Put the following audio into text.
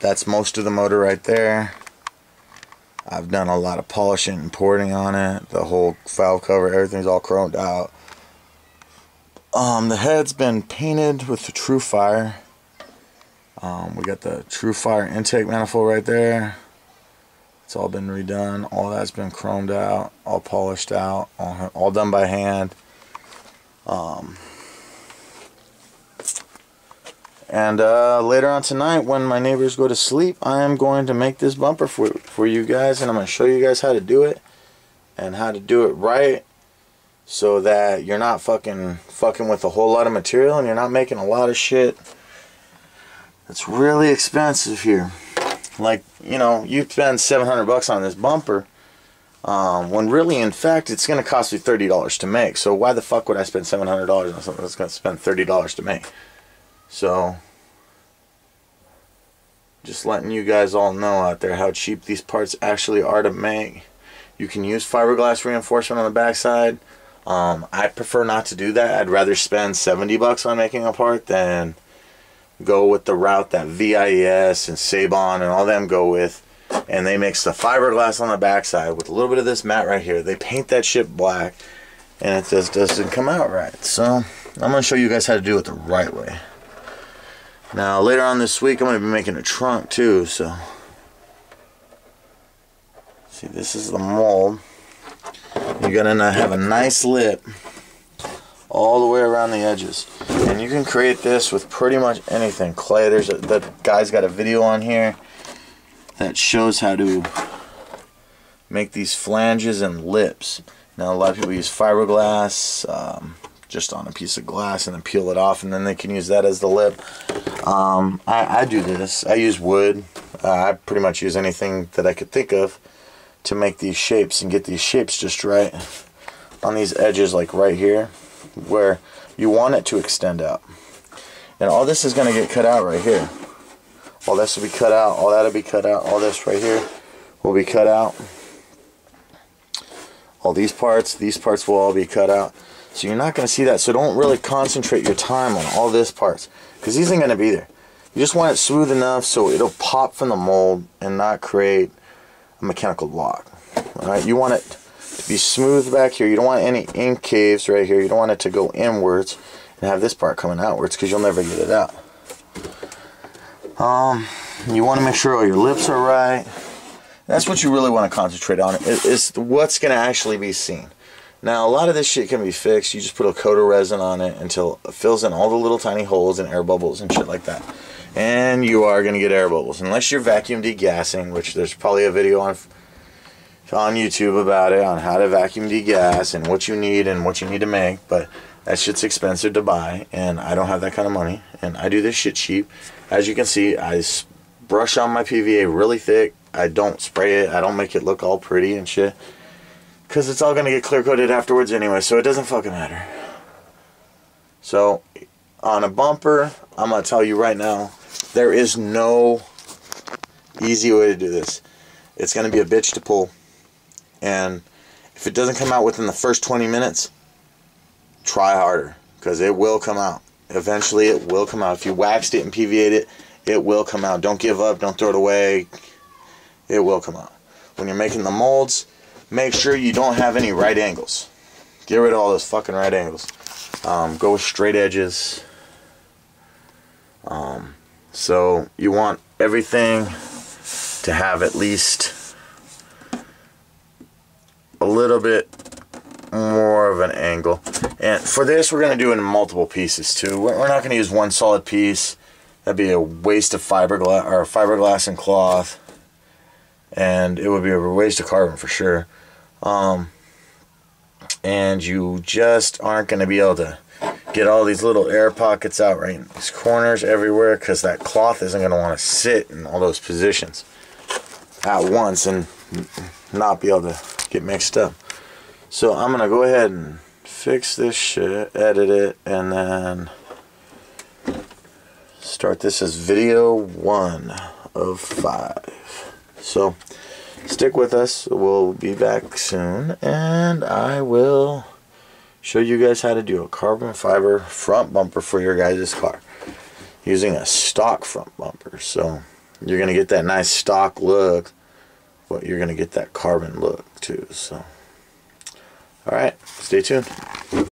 That's most of the motor right there. I've done a lot of polishing and porting on it. The whole valve cover, everything's all chromed out. The head's been painted with the True Fire. We got the True Fire intake manifold right there. It's all been redone. All that's been chromed out, all polished out, all done by hand. And later on tonight, when my neighbors go to sleep, I am going to make this bumper for you guys, and I'm going to show you guys how to do it and how to do it right, so that you're not fucking with a whole lot of material and you're not making a lot of shit that's really expensive here. Like, you know, you spend $700 on this bumper, when really, in fact, it's going to cost me $30 to make. So why the fuck would I spend $700 on something that's going to spend $30 to make? So, just letting you guys all know out there how cheap these parts actually are to make. You can use fiberglass reinforcement on the backside. I prefer not to do that. I'd rather spend $70 on making a part than go with the route that VIS and Sabon and all them go with, and they mix the fiberglass on the backside with a little bit of this matte right here. They paint that shit black and it just doesn't come out right. So I'm going to show you guys how to do it the right way. Now later on this week I'm going to be making a trunk too. So see, this is the mold. You're going to have a nice lip all the way around the edges, and you can create this with pretty much anything. Clay, that guy's got a video on here that shows how to make these flanges and lips. Now a lot of people use fiberglass just on a piece of glass and then peel it off, and then they can use that as the lip. I do this. I use wood. I pretty much use anything that I could think of to make these shapes and get these shapes just right on these edges, like right here where you want it to extend out. And all this is going to get cut out right here. All this will be cut out, all that will be cut out, all this right here will be cut out. All these parts will all be cut out. So you're not going to see that. So don't really concentrate your time on all this parts, because these ain't going to be there. You just want it smooth enough so it'll pop from the mold and not create a mechanical lock. Alright, you want it to be smooth back here. You don't want any ink caves right here. You don't want it to go inwards and have this part coming outwards, because you'll never get it out. You want to make sure all your lips are right. That's what you really want to concentrate on, is what's going to actually be seen. Now a lot of this shit can be fixed. You just put a coat of resin on it until it fills in all the little tiny holes and air bubbles and shit like that. And you are going to get air bubbles unless you're vacuum degassing, which there's probably a video on YouTube about it, on how to vacuum degas and what you need to make. But that shit's expensive to buy, and I don't have that kind of money, and I do this shit cheap. As you can see, I brush on my PVA really thick. I don't spray it. I don't make it look all pretty and shit, because it's all going to get clear coated afterwards anyway, so it doesn't fucking matter. So on a bumper, I'm going to tell you right now, there is no easy way to do this. It's going to be a bitch to pull. And if it doesn't come out within the first 20 minutes, try harder, because it will come out. Eventually it will come out. If you waxed it and PVA'd it, it will come out. Don't give up. Don't throw it away. It will come out. When you're making the molds, make sure you don't have any right angles. Get rid of all those fucking right angles. Go with straight edges. So you want everything to have at least a little bit more of an angle. And for this, we're going to do it in multiple pieces too. We're not going to use one solid piece. That'd be a waste of fiberglass and cloth, and it would be a waste of carbon for sure. And you just aren't going to be able to get all these little air pockets out right in these corners everywhere, because that cloth isn't going to want to sit in all those positions at once and not be able to get mixed up. So I'm going to go ahead and fix this shit, edit it, and then start this as video 1 of 5. So stick with us. We'll be back soon, and I will show you guys how to do a carbon fiber front bumper for your guys' car using a stock front bumper. So You're going to get that nice stock look, but you're going to get that carbon look too. So, all right, stay tuned.